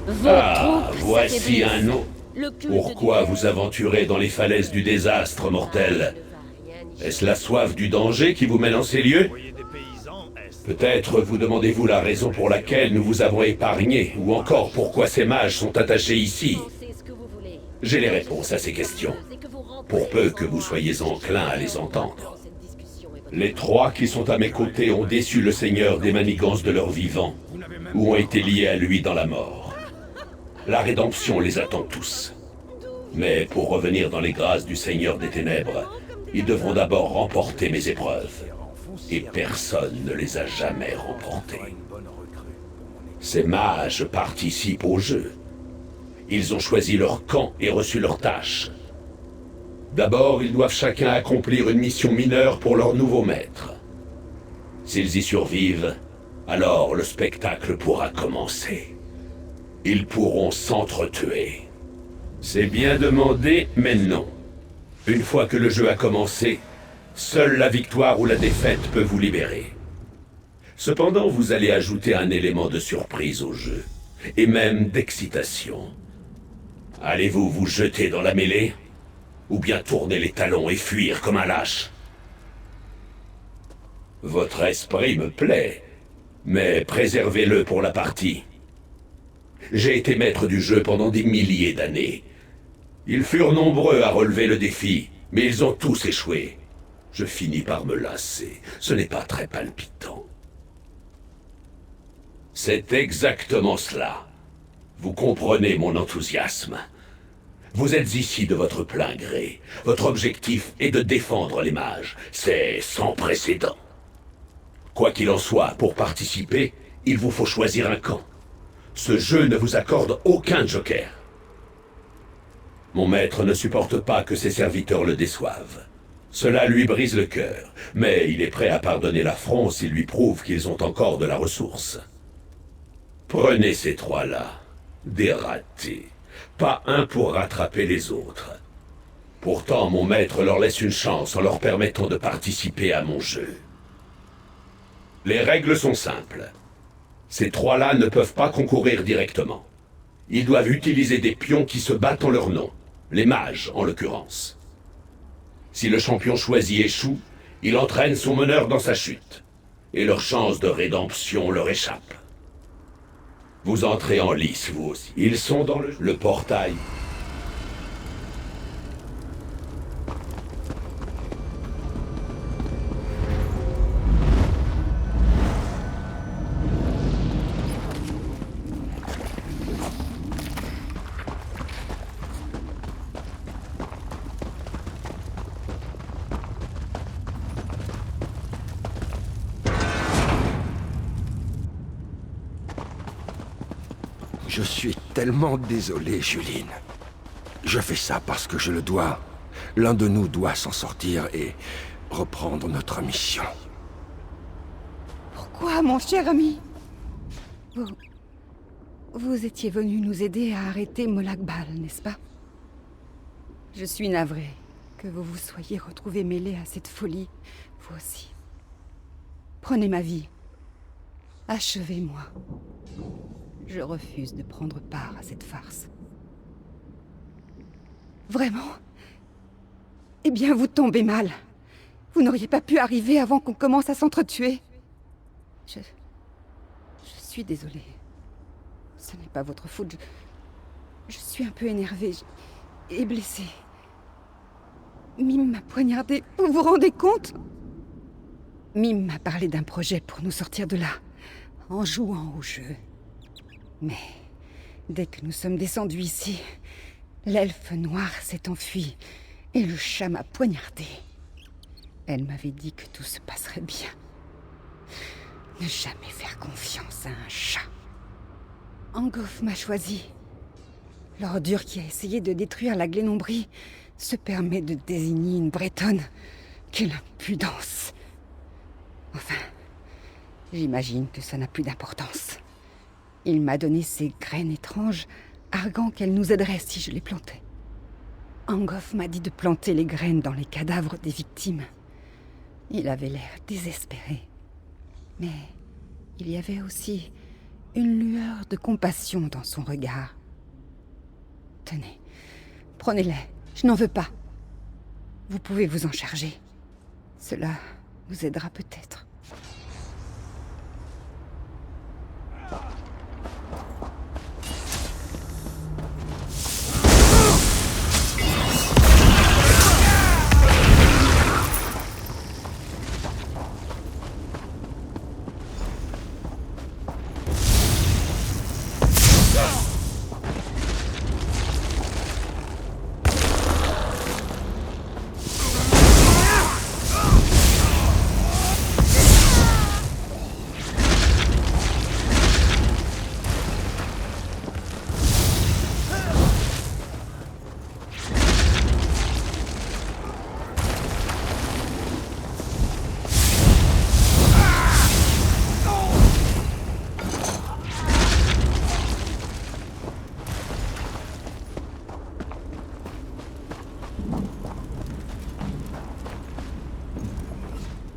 Voici un nom. Pourquoi vous aventurez dans les falaises du désastre, mortel? Est-ce la soif du danger qui vous mène en ces lieux? Peut-être vous demandez-vous la raison pour laquelle nous vous avons épargné, ou encore pourquoi ces mages sont attachés ici. J'ai les réponses à ces questions, pour peu que vous soyez enclins à les entendre. Les trois qui sont à mes côtés ont déçu le Seigneur des manigances de leur vivant, ou ont été liés à lui dans la mort. La rédemption les attend tous. Mais pour revenir dans les grâces du Seigneur des Ténèbres, ils devront d'abord remporter mes épreuves. Et personne ne les a jamais remportées. Ces mages participent au jeu. Ils ont choisi leur camp et reçu leurs tâches. D'abord, ils doivent chacun accomplir une mission mineure pour leur nouveau maître. S'ils y survivent, alors le spectacle pourra commencer. Ils pourront s'entretuer. C'est bien demandé, mais non. Une fois que le jeu a commencé, seule la victoire ou la défaite peut vous libérer. Cependant, vous allez ajouter un élément de surprise au jeu, et même d'excitation. Allez-vous vous jeter dans la mêlée? Ou bien tourner les talons et fuir comme un lâche? Votre esprit me plaît, mais préservez-le pour la partie. J'ai été maître du jeu pendant des milliers d'années. Ils furent nombreux à relever le défi, mais ils ont tous échoué. Je finis par me lasser. Ce n'est pas très palpitant. C'est exactement cela. Vous comprenez mon enthousiasme. Vous êtes ici de votre plein gré. Votre objectif est de défendre les mages. C'est sans précédent. Quoi qu'il en soit, pour participer, il vous faut choisir un camp. Ce jeu ne vous accorde aucun joker. Mon maître ne supporte pas que ses serviteurs le déçoivent. Cela lui brise le cœur, mais il est prêt à pardonner l'affront s'il lui prouve qu'ils ont encore de la ressource. Prenez ces trois-là, des ratés. Pas un pour rattraper les autres. Pourtant, mon maître leur laisse une chance en leur permettant de participer à mon jeu. Les règles sont simples. Ces trois-là ne peuvent pas concourir directement. Ils doivent utiliser des pions qui se battent en leur nom, les mages en l'occurrence. Si le champion choisi échoue, il entraîne son meneur dans sa chute, et leur chance de rédemption leur échappe. Vous entrez en lice, vous aussi. Ils sont dans le portail. Je suis tellement désolé, Juline. Je fais ça parce que je le dois. L'un de nous doit s'en sortir et reprendre notre mission. Pourquoi, mon cher ami? Vous étiez venu nous aider à arrêter Molakbal, n'est-ce pas? Je suis navrée que vous vous soyez retrouvé mêlé à cette folie, vous aussi. Prenez ma vie. Achevez-moi. Je refuse de prendre part à cette farce. Vraiment? Eh bien, vous tombez mal. Vous n'auriez pas pu arriver avant qu'on commence à s'entretuer. Je suis désolée. Ce n'est pas votre faute. Je suis un peu énervée et blessée. Mime m'a poignardée. Vous vous rendez compte? Mime m'a parlé d'un projet pour nous sortir de là, en jouant au jeu. Mais dès que nous sommes descendus ici, l'elfe noir s'est enfui et le chat m'a poignardé. Elle m'avait dit que tout se passerait bien. Ne jamais faire confiance à un chat. Angof m'a choisi. L'ordure qui a essayé de détruire la Glénombrie se permet de désigner une bretonne. Quelle impudence! Enfin, j'imagine que ça n'a plus d'importance. Il m'a donné ces graines étranges, arguant qu'elles nous aideraient si je les plantais. Angof m'a dit de planter les graines dans les cadavres des victimes. Il avait l'air désespéré. Mais il y avait aussi Une lueur de compassion dans son regard. Tenez, prenez-les. Je n'en veux pas. Vous pouvez vous en charger. Cela vous aidera peut-être.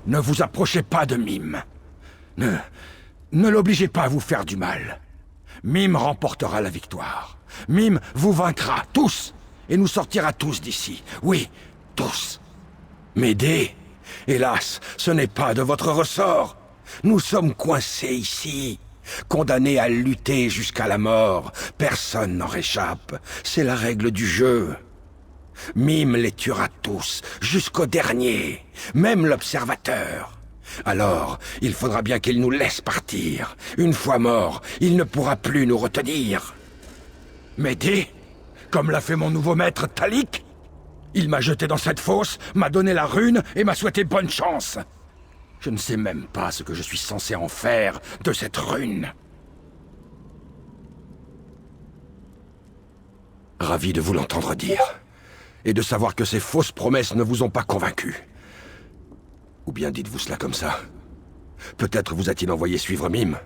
Ne vous approchez pas de Mime. Ne l'obligez pas à vous faire du mal. Mime remportera la victoire. Mime vous vaincra, tous, et nous sortira tous d'ici. Oui, tous. M'aider? Hélas, ce n'est pas de votre ressort. Nous sommes coincés ici, condamnés à lutter jusqu'à la mort. Personne n'en réchappe. C'est la règle du jeu. Mime les tuera tous, jusqu'au dernier, même l'observateur. Alors, il faudra bien qu'il nous laisse partir. Une fois mort, il ne pourra plus nous retenir. M'aider? Comme l'a fait mon nouveau maître Talik? Il m'a jeté dans cette fosse, m'a donné la rune et m'a souhaité bonne chance. Je ne sais même pas ce que je suis censé en faire de cette rune. Ravi de vous l'entendre dire. Et de savoir que ces fausses promesses ne vous ont pas convaincu. Ou bien dites-vous cela comme ça. Peut-être vous a-t-il envoyé suivre Mime.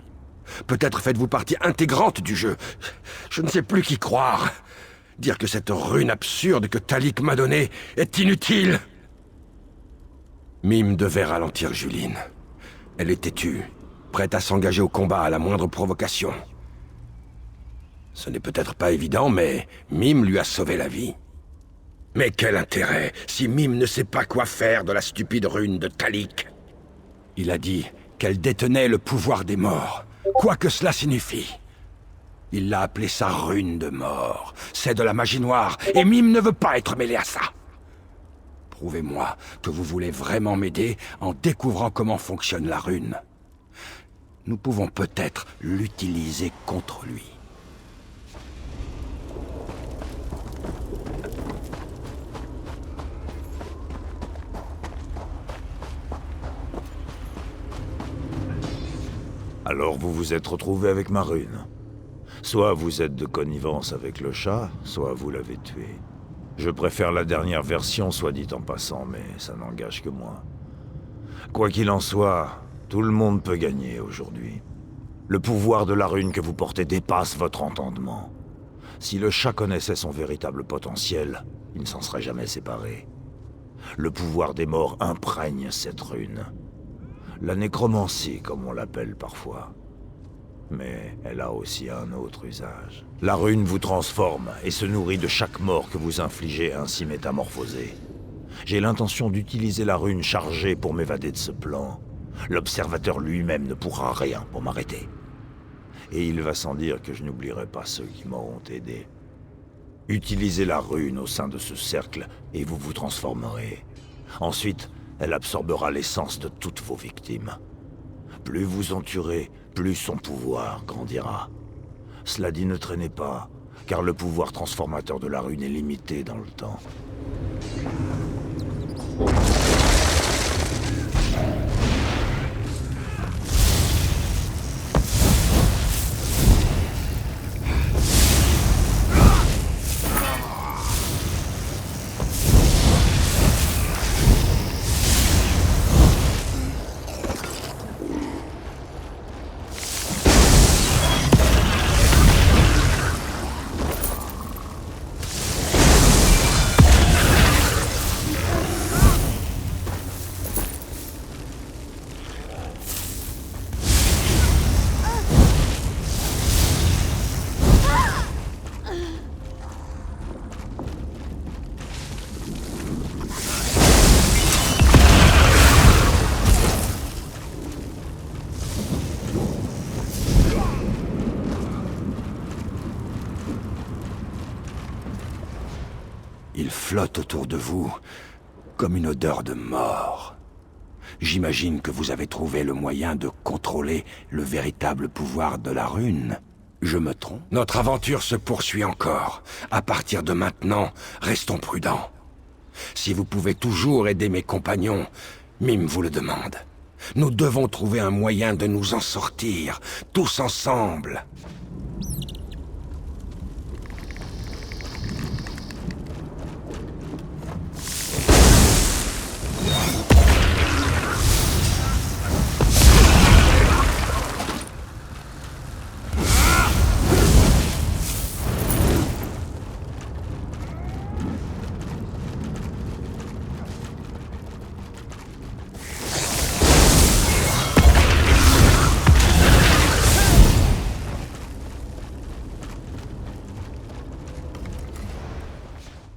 Peut-être faites-vous partie intégrante du jeu. Je ne sais plus qui croire. Dire que cette rune absurde que Talik m'a donnée est inutile. Mime devait ralentir Juline. Elle est têtue, prête à s'engager au combat à la moindre provocation. Ce n'est peut-être pas évident, mais Mime lui a sauvé la vie. Mais quel intérêt, si Mime ne sait pas quoi faire de la stupide rune de Talik? Il a dit qu'elle détenait le pouvoir des morts, quoi que cela signifie. Il l'a appelée sa rune de mort. C'est de la magie noire, et Mime ne veut pas être mêlé à ça. Prouvez-moi que vous voulez vraiment m'aider en découvrant comment fonctionne la rune. Nous pouvons peut-être l'utiliser contre lui. Alors vous vous êtes retrouvé avec ma rune. Soit vous êtes de connivence avec le chat, soit vous l'avez tué. Je préfère la dernière version, soit dit en passant, mais ça n'engage que moi. Quoi qu'il en soit, tout le monde peut gagner aujourd'hui. Le pouvoir de la rune que vous portez dépasse votre entendement. Si le chat connaissait son véritable potentiel, il ne s'en serait jamais séparé. Le pouvoir des morts imprègne cette rune. La nécromancie, comme on l'appelle parfois. Mais elle a aussi un autre usage. La rune vous transforme et se nourrit de chaque mort que vous infligez ainsi métamorphosé. J'ai l'intention d'utiliser la rune chargée pour m'évader de ce plan. L'observateur lui-même ne pourra rien pour m'arrêter. Et il va sans dire que je n'oublierai pas ceux qui m'auront aidé. Utilisez la rune au sein de ce cercle et vous vous transformerez. Ensuite, elle absorbera l'essence de toutes vos victimes. Plus vous en tuerez, plus son pouvoir grandira. Cela dit, ne traînez pas, car le pouvoir transformateur de la rune est limité dans le temps. Il flotte autour de vous comme une odeur de mort. J'imagine que vous avez trouvé le moyen de contrôler le véritable pouvoir de la rune. Je me trompe? Notre aventure se poursuit encore. À partir de maintenant, restons prudents. Si vous pouvez toujours aider mes compagnons, Mime vous le demande. Nous devons trouver un moyen de nous en sortir, tous ensemble.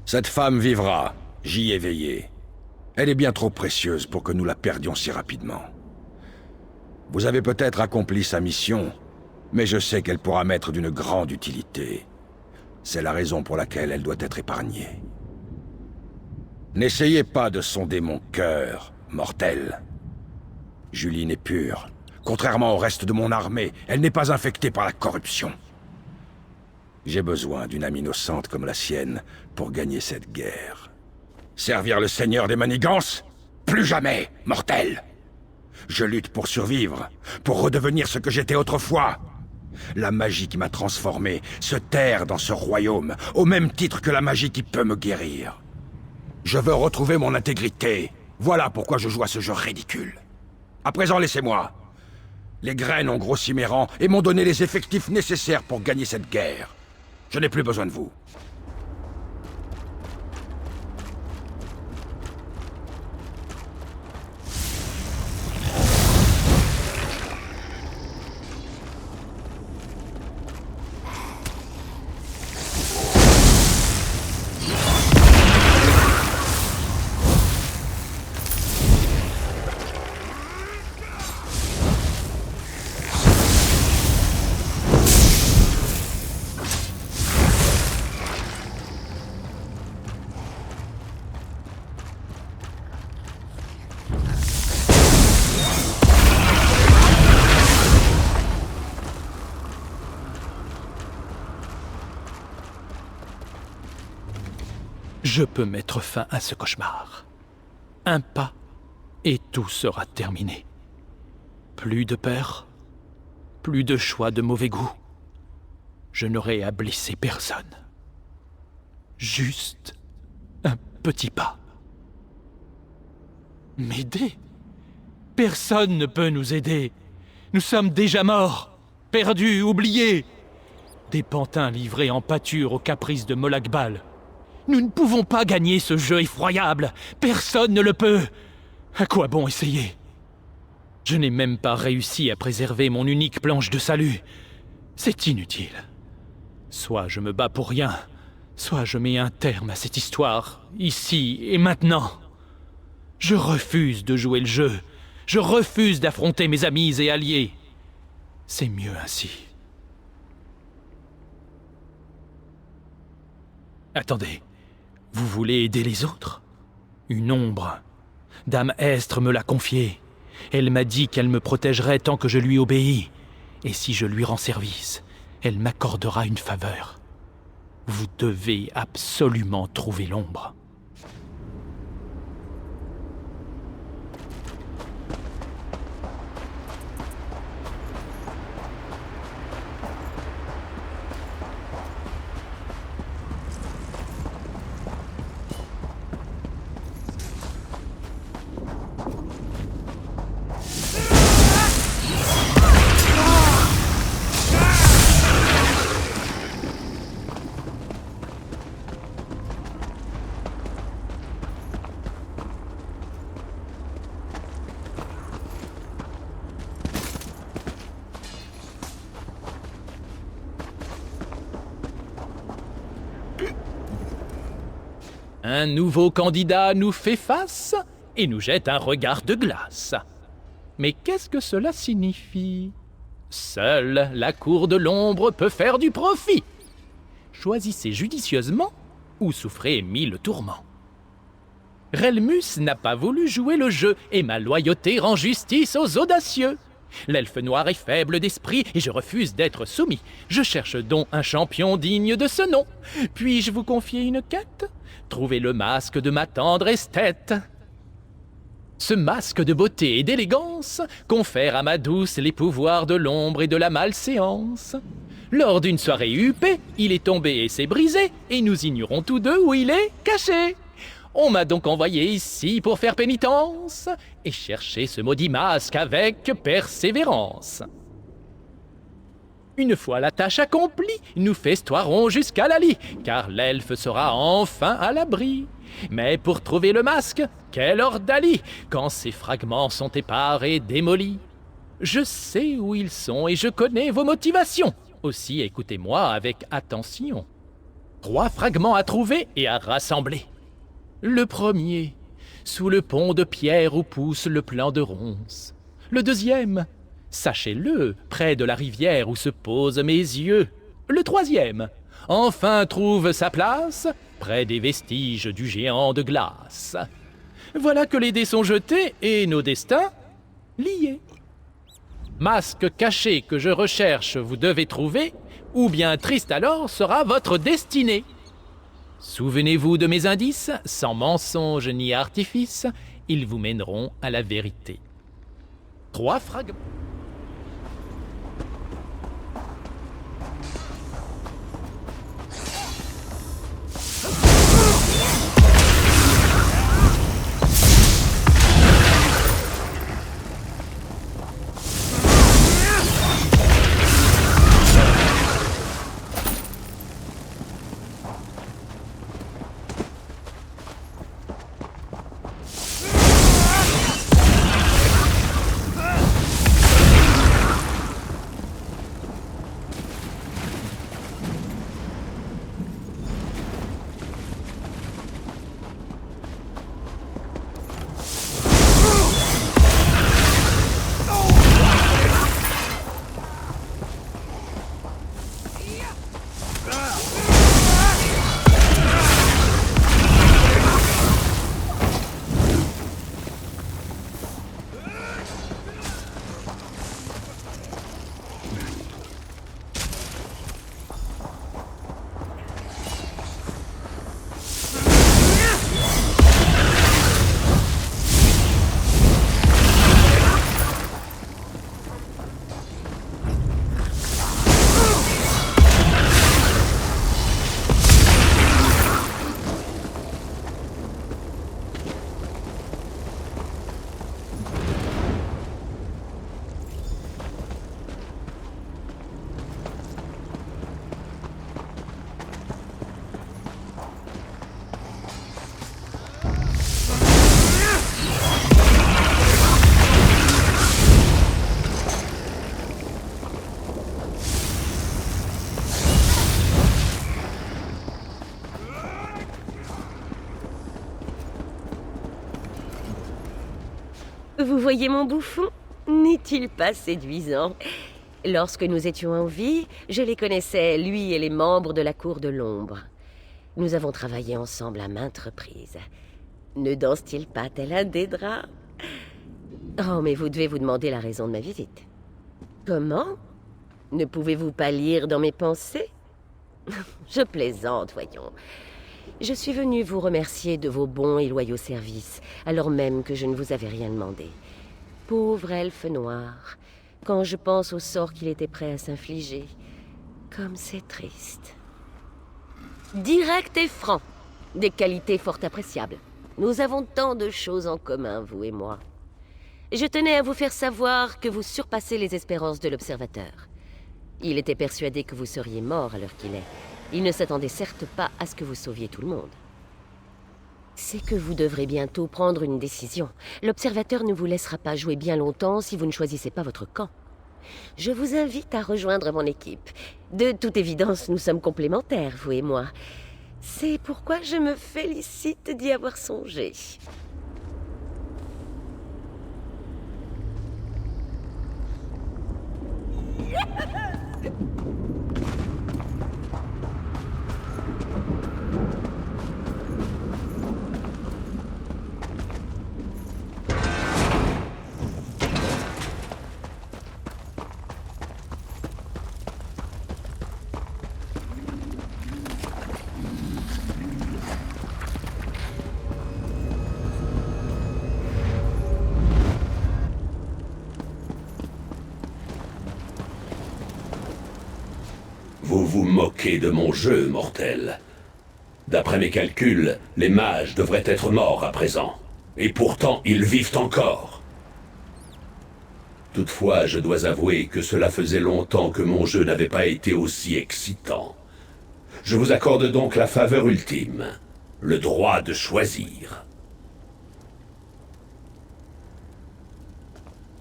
Cette femme vivra, j'y ai veillé. Elle est bien trop précieuse pour que nous la perdions si rapidement. Vous avez peut-être accompli sa mission, mais je sais qu'elle pourra m'être d'une grande utilité. C'est la raison pour laquelle elle doit être épargnée. N'essayez pas de sonder mon cœur, mortel. Juline est pure. Contrairement au reste de mon armée, elle n'est pas infectée par la corruption. J'ai besoin d'une âme innocente comme la sienne pour gagner cette guerre. Servir le seigneur des manigances? Plus jamais, mortel! Je lutte pour survivre, pour redevenir ce que j'étais autrefois. La magie qui m'a transformé se terre dans ce royaume, au même titre que la magie qui peut me guérir. Je veux retrouver mon intégrité. Voilà pourquoi je joue à ce jeu ridicule. À présent, laissez-moi. Les graines ont grossi mes rangs et m'ont donné les effectifs nécessaires pour gagner cette guerre. Je n'ai plus besoin de vous. Je peux mettre fin à ce cauchemar. Un pas, et tout sera terminé. Plus de peur, plus de choix de mauvais goût. Je n'aurai à blesser personne. Juste un petit pas. M'aider? Personne ne peut nous aider. Nous sommes déjà morts, perdus, oubliés. Des pantins livrés en pâture aux caprices de Molakbal. Nous ne pouvons pas gagner ce jeu effroyable. Personne ne le peut. À quoi bon essayer? Je n'ai même pas réussi à préserver mon unique planche de salut. C'est inutile. Soit je me bats pour rien, soit je mets un terme à cette histoire, ici et maintenant. Je refuse de jouer le jeu. Je refuse d'affronter mes amis et alliés. C'est mieux ainsi. Attendez. Vous voulez aider les autres? Une ombre. Dame Estre me l'a confiée. Elle m'a dit qu'elle me protégerait tant que je lui obéis. Et si je lui rends service, elle m'accordera une faveur. Vous devez absolument trouver l'ombre. Un nouveau candidat nous fait face et nous jette un regard de glace. Mais qu'est-ce que cela signifie? Seule la cour de l'ombre peut faire du profit. Choisissez judicieusement ou souffrez 1000 tourments. Relmus n'a pas voulu jouer le jeu, et ma loyauté rend justice aux audacieux. L'elfe noir est faible d'esprit, et je refuse d'être soumis. Je cherche donc un champion digne de ce nom. Puis-je vous confier une quête? Trouver le masque de ma tendre esthète. Ce masque de beauté et d'élégance confère à ma douce les pouvoirs de l'ombre et de la malséance. Lors d'une soirée huppée, il est tombé et s'est brisé, et nous ignorons tous deux où il est caché. On m'a donc envoyé ici pour faire pénitence et chercher ce maudit masque avec persévérance. Une fois la tâche accomplie, nous festoirons jusqu'à la lie, car l'elfe sera enfin à l'abri. Mais pour trouver le masque, quelle ordalie, quand ses fragments sont épars et démolis. Je sais où ils sont et je connais vos motivations. Aussi écoutez-moi avec attention. 3 fragments à trouver et à rassembler. Le premier, sous le pont de pierre où pousse le plan de ronces. Le deuxième, sachez-le, près de la rivière où se posent mes yeux. Le troisième, enfin trouve sa place, près des vestiges du géant de glace. Voilà que les dés sont jetés et nos destins liés. Masque caché que je recherche, vous devez trouver, ou bien triste alors sera votre destinée. Souvenez-vous de mes indices, sans mensonge ni artifice, ils vous mèneront à la vérité. 3 fragments. Vous voyez mon bouffon? N'est-il pas séduisant? Lorsque nous étions en vie, je les connaissais, lui et les membres de la Cour de l'Ombre. Nous avons travaillé ensemble à maintes reprises. Ne danse-t-il pas tel un des draps? Oh, mais vous devez vous demander la raison de ma visite. Comment? Ne pouvez-vous pas lire dans mes pensées? Je plaisante, voyons. Je suis venu vous remercier de vos bons et loyaux services, alors même que je ne vous avais rien demandé. Pauvre elfe noir, quand je pense au sort qu'il était prêt à s'infliger, comme c'est triste. Direct et franc, des qualités fort appréciables. Nous avons tant de choses en commun, vous et moi. Je tenais à vous faire savoir que vous surpassez les espérances de l'Observateur. Il était persuadé que vous seriez mort à l'heure qu'il est. Il ne s'attendait certes pas à ce que vous sauviez tout le monde. C'est que vous devrez bientôt prendre une décision. L'Observateur ne vous laissera pas jouer bien longtemps si vous ne choisissez pas votre camp. Je vous invite à rejoindre mon équipe. De toute évidence, nous sommes complémentaires, vous et moi. C'est pourquoi je me félicite d'y avoir songé. Vous vous moquez de mon jeu, mortel. D'après mes calculs, les mages devraient être morts à présent. Et pourtant, ils vivent encore. Toutefois, je dois avouer que cela faisait longtemps que mon jeu n'avait pas été aussi excitant. Je vous accorde donc la faveur ultime, le droit de choisir.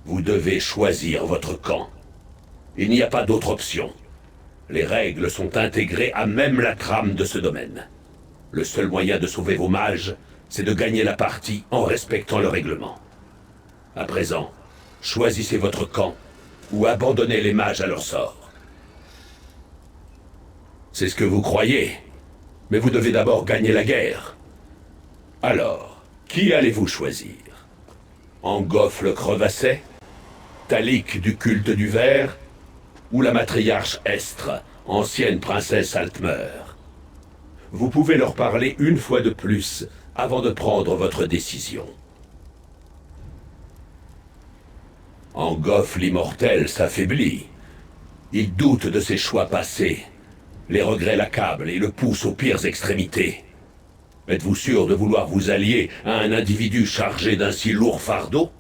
Vous devez choisir votre camp. Il n'y a pas d'autre option. Les règles sont intégrées à même la trame de ce domaine. Le seul moyen de sauver vos mages, c'est de gagner la partie en respectant le règlement. À présent, choisissez votre camp ou abandonnez les mages à leur sort. C'est ce que vous croyez, mais vous devez d'abord gagner la guerre. Alors, qui allez-vous choisir? Angof le Crevasset, Talik du culte du ver, ou la matriarche Estre, ancienne princesse Altmer? Vous pouvez leur parler une fois de plus avant de prendre votre décision. Angof l'immortel s'affaiblit. Il doute de ses choix passés. Les regrets l'accablent et le poussent aux pires extrémités. Êtes-vous sûr de vouloir vous allier à un individu chargé d'un si lourd fardeau?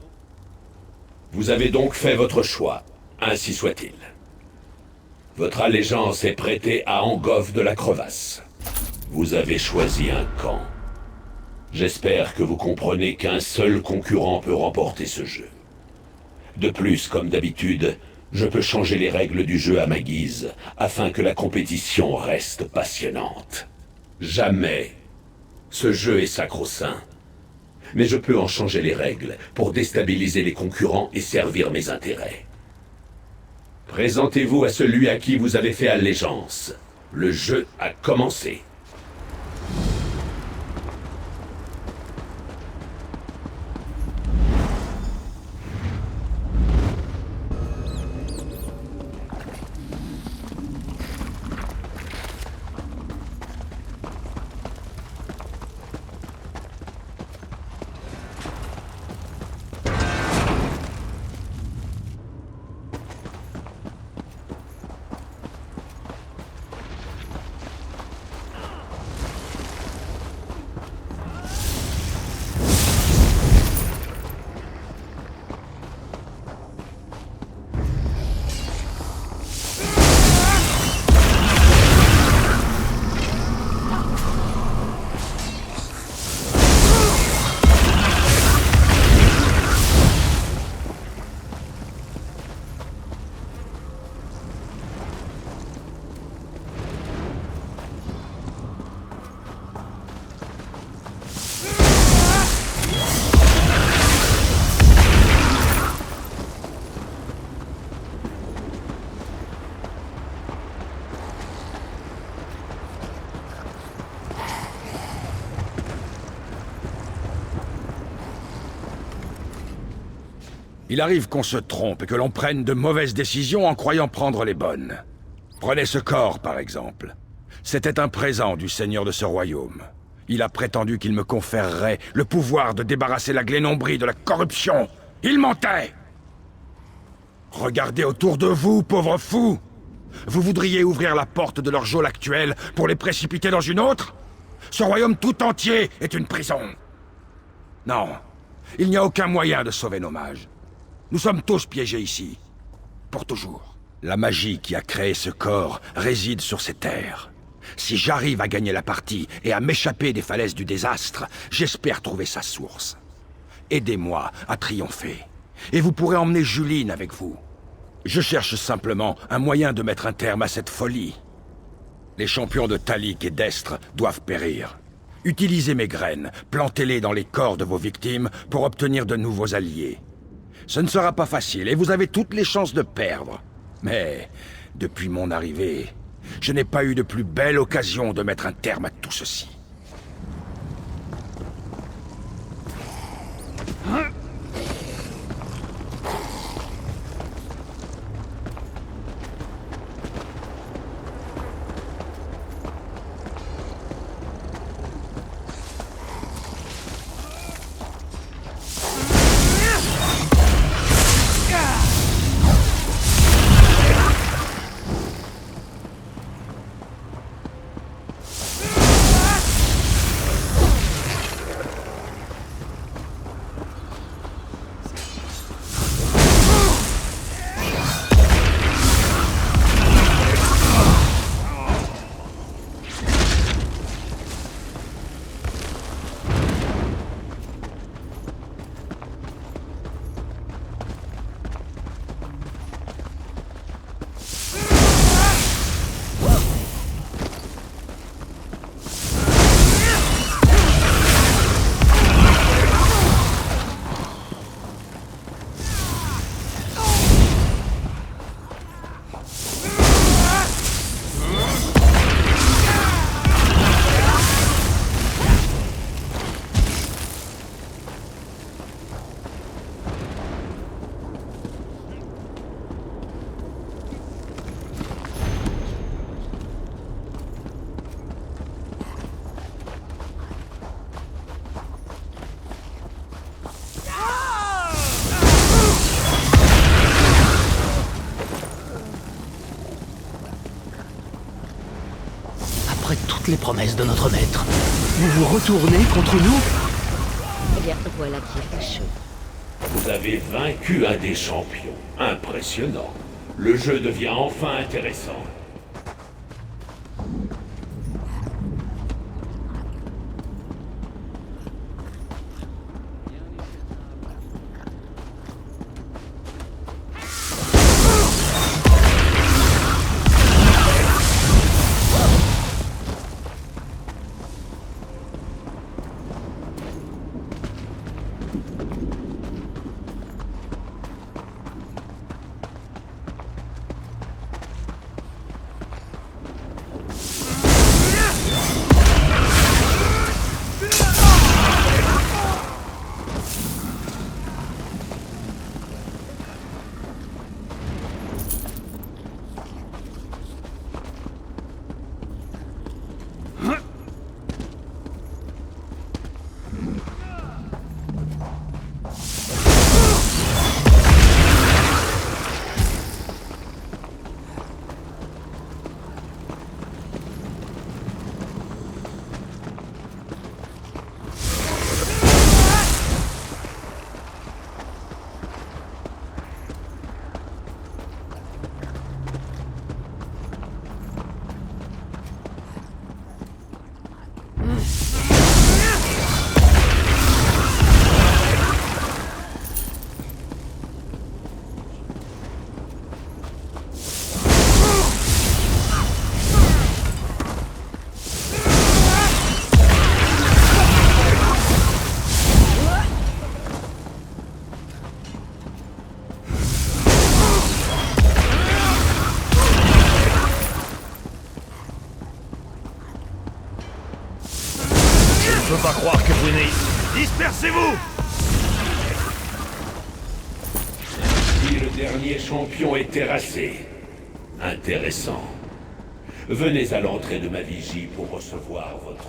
Vous avez donc fait votre choix, ainsi soit-il. Votre allégeance est prêtée à Angof de la Crevasse. Vous avez choisi un camp. J'espère que vous comprenez qu'un seul concurrent peut remporter ce jeu. De plus, comme d'habitude, je peux changer les règles du jeu à ma guise, afin que la compétition reste passionnante. Jamais. Ce jeu est sacro-saint. Mais je peux en changer les règles pour déstabiliser les concurrents et servir mes intérêts. Présentez-vous à celui à qui vous avez fait allégeance. Le jeu a commencé. Il arrive qu'on se trompe et que l'on prenne de mauvaises décisions en croyant prendre les bonnes. Prenez ce corps, par exemple. C'était un présent du seigneur de ce royaume. Il a prétendu qu'il me conférerait le pouvoir de débarrasser la Glénombrie de la corruption. Il mentait! Regardez autour de vous, pauvres fous! Vous voudriez ouvrir la porte de leur geôle actuelle pour les précipiter dans une autre? Ce royaume tout entier est une prison. Non, il n'y a aucun moyen de sauver nos mages. Nous sommes tous piégés ici. Pour toujours. La magie qui a créé ce corps réside sur ces terres. Si j'arrive à gagner la partie et à m'échapper des falaises du désastre, j'espère trouver sa source. Aidez-moi à triompher. Et vous pourrez emmener Juline avec vous. Je cherche simplement un moyen de mettre un terme à cette folie. Les champions de Talik et d'Estre doivent périr. Utilisez mes graines, plantez-les dans les corps de vos victimes pour obtenir de nouveaux alliés. Ce ne sera pas facile et vous avez toutes les chances de perdre. Mais, depuis mon arrivée, je n'ai pas eu de plus belle occasion de mettre un terme à tout ceci. Après toutes les promesses de notre maître, vous vous retournez contre nous? Eh bien, voilà qui est fâcheux. Vous avez vaincu un des champions. Impressionnant. Le jeu devient enfin intéressant. Je peux pas croire que vous n'ayez... Dispersez-vous! Si le dernier champion est terrassé. Intéressant. Venez à l'entrée de ma vigie pour recevoir votre...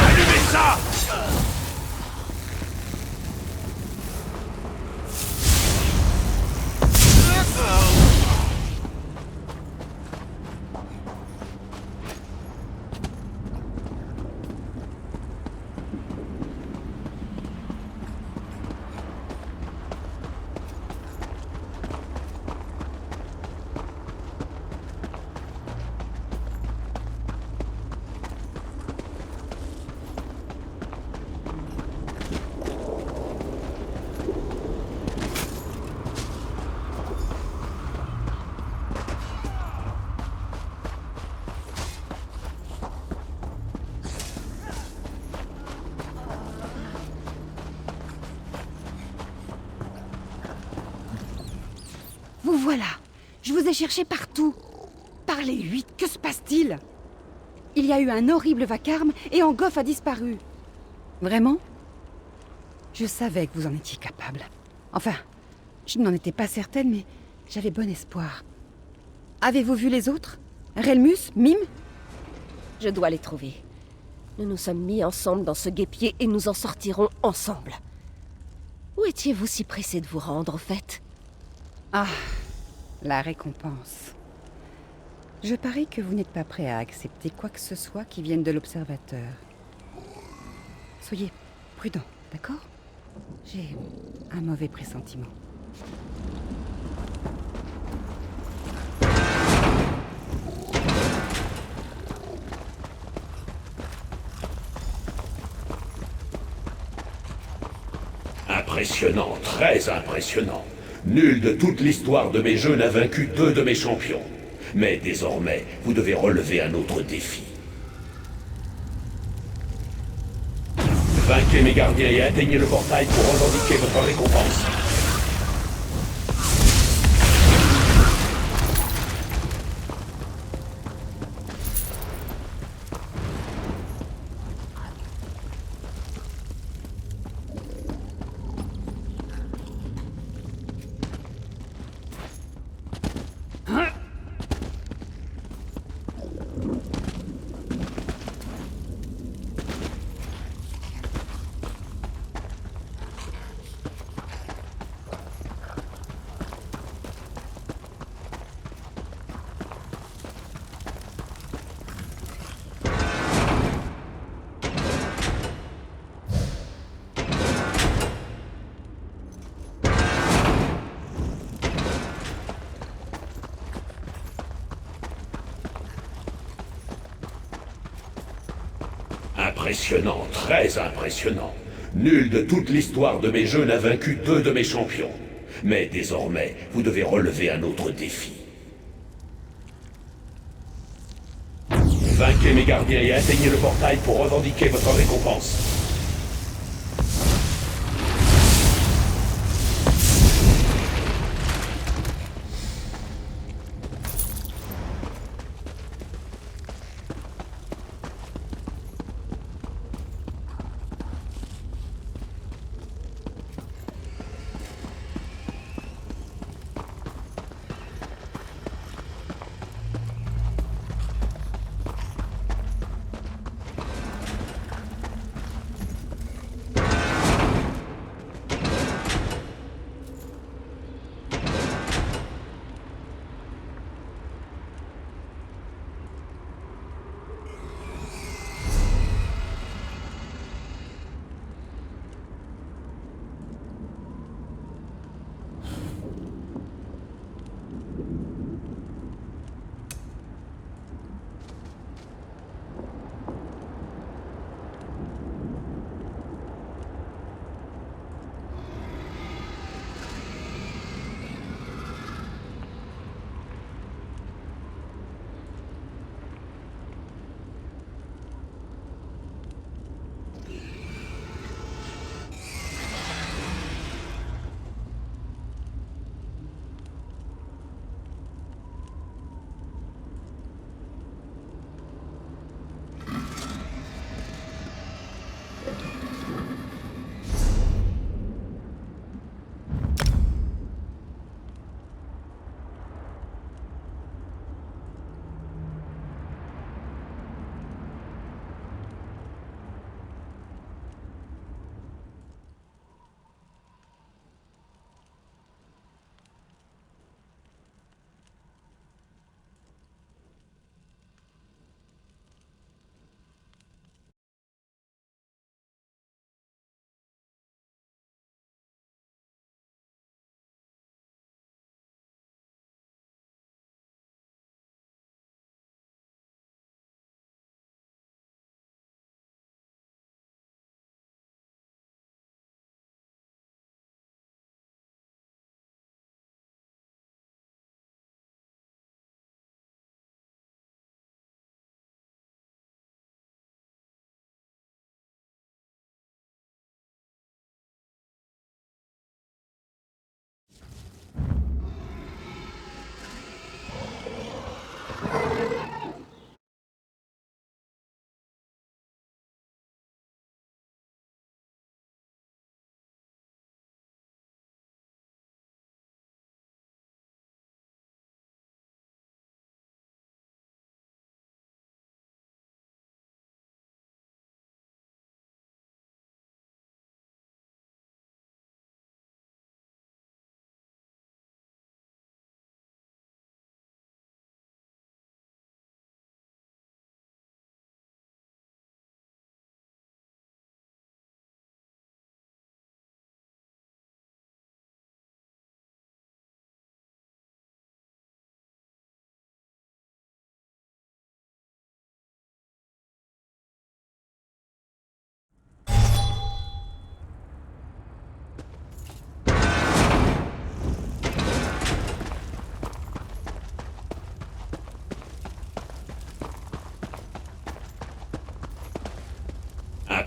Allumez ça! Vous voilà. Je vous ai cherché partout. Par les 8, que se passe-t-il? Il y a eu un horrible vacarme et Angof a disparu. Vraiment? Je savais que vous en étiez capable. Enfin, je n'en étais pas certaine, mais j'avais bon espoir. Avez-vous vu les autres? Relmus? Mime? Je dois les trouver. Nous nous sommes mis ensemble dans ce guêpier et nous en sortirons ensemble. Où étiez-vous si pressé de vous rendre, au fait? Ah, la récompense. Je parie que vous n'êtes pas prêt à accepter quoi que ce soit qui vienne de l'Observateur. Soyez prudent, d'accord? J'ai un mauvais pressentiment. Impressionnant, très impressionnant. Nul de toute l'histoire de mes jeux n'a vaincu 2 de mes champions. Mais désormais, vous devez relever un autre défi. Vainquez mes gardiens et atteignez le portail pour revendiquer votre récompense. Impressionnant, très impressionnant. Nul de toute l'histoire de mes jeux n'a vaincu 2 de mes champions. Mais désormais, vous devez relever un autre défi. Vainquez mes gardiens et atteignez le portail pour revendiquer votre récompense.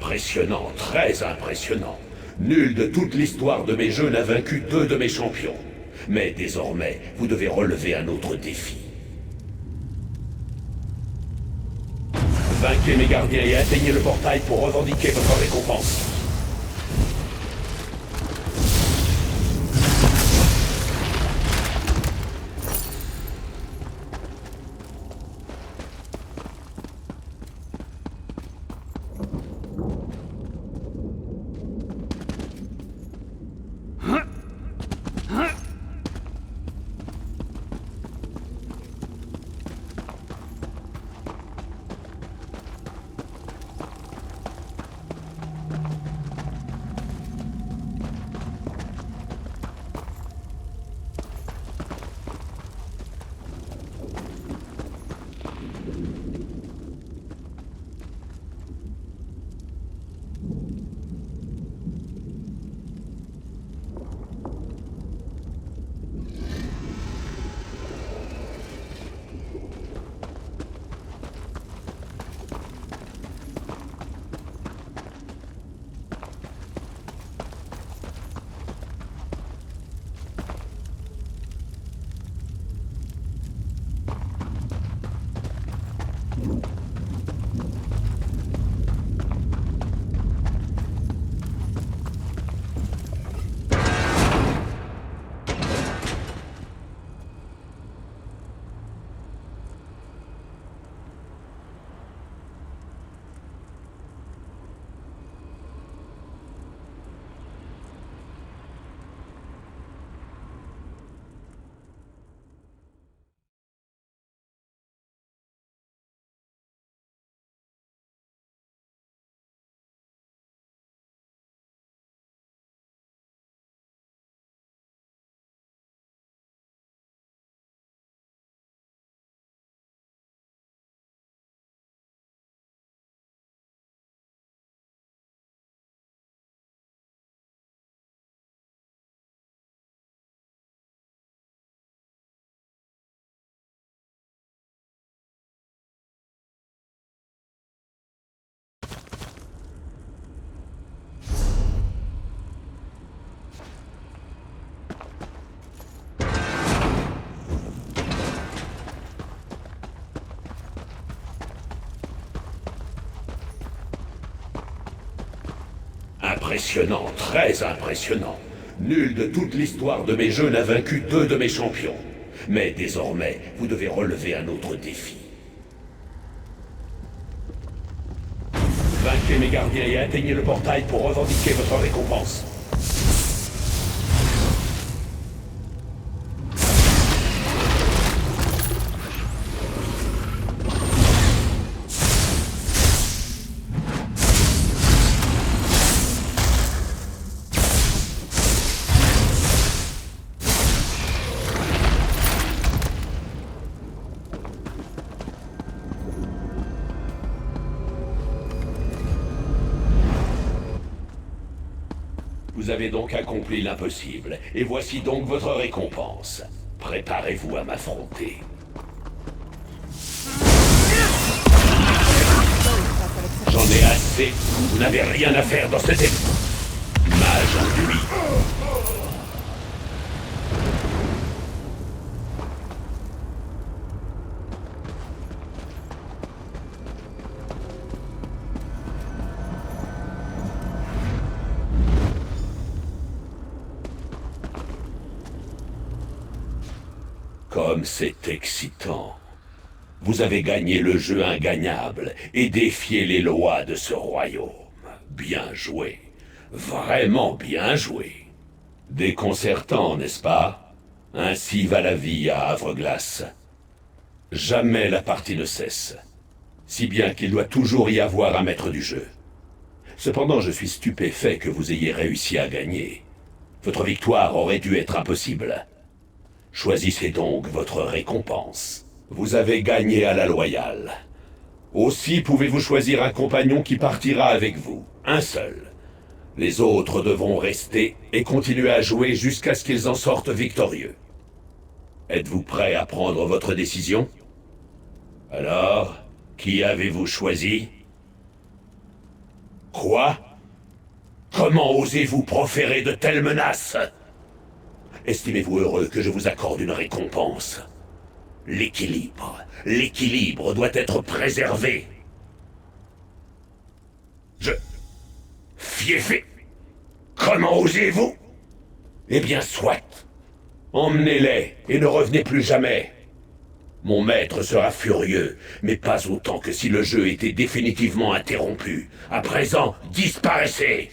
Impressionnant, très impressionnant. Nul de toute l'histoire de mes jeux n'a vaincu 2 de mes champions. Mais désormais, vous devez relever un autre défi. Vainquez mes gardiens et atteignez le portail pour revendiquer votre récompense. Impressionnant, très impressionnant. Nul de toute l'histoire de mes jeux n'a vaincu 2 de mes champions. Mais désormais, vous devez relever un autre défi. Vainquez mes gardiens et atteignez le portail pour revendiquer votre récompense. Vous avez donc accompli l'impossible, et voici donc votre récompense. Préparez-vous à m'affronter. J'en ai assez. Vous n'avez rien à faire dans cette époque. Mage enduit. Comme c'est excitant. Vous avez gagné le jeu ingagnable et défié les lois de ce royaume. Bien joué. Vraiment bien joué. Déconcertant, n'est-ce pas? Ainsi va la vie à Havre-Glace. Jamais la partie ne cesse. Si bien qu'il doit toujours y avoir un maître du jeu. Cependant, je suis stupéfait que vous ayez réussi à gagner. Votre victoire aurait dû être impossible. Choisissez donc votre récompense. Vous avez gagné à la loyale. Aussi pouvez-vous choisir un compagnon qui partira avec vous. Un seul. Les autres devront rester et continuer à jouer jusqu'à ce qu'ils en sortent victorieux. Êtes-vous prêt à prendre votre décision? Alors, qui avez-vous choisi? Quoi? Comment osez-vous proférer de telles menaces? Estimez-vous heureux que je vous accorde une récompense? L'équilibre doit être préservé. Fiefé! Comment osez-vous? Eh bien, soit. Emmenez-les et ne revenez plus jamais. Mon maître sera furieux, mais pas autant que si le jeu était définitivement interrompu. À présent, disparaissez!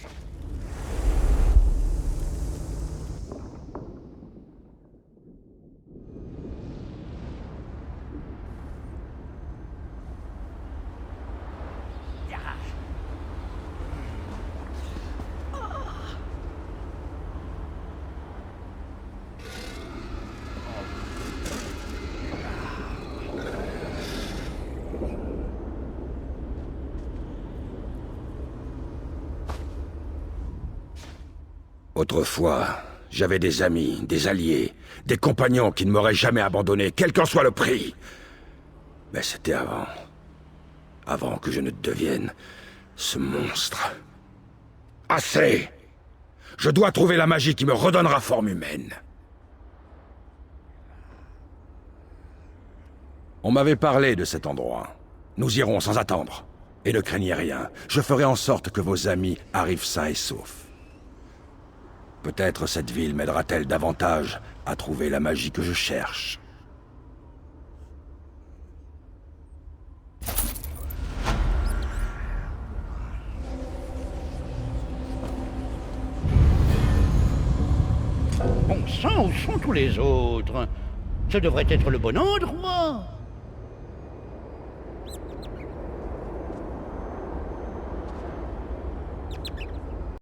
Autrefois, j'avais des amis, des alliés, des compagnons qui ne m'auraient jamais abandonné, quel qu'en soit le prix. Mais c'était avant. Avant que je ne devienne ce monstre. Assez! Je dois trouver la magie qui me redonnera forme humaine. On m'avait parlé de cet endroit. Nous irons sans attendre. Et ne craignez rien, je ferai en sorte que vos amis arrivent sains et saufs. Peut-être cette ville m'aidera-t-elle davantage à trouver la magie que je cherche. Bon sang, où sont tous les autres? Ce devrait être le bon endroit.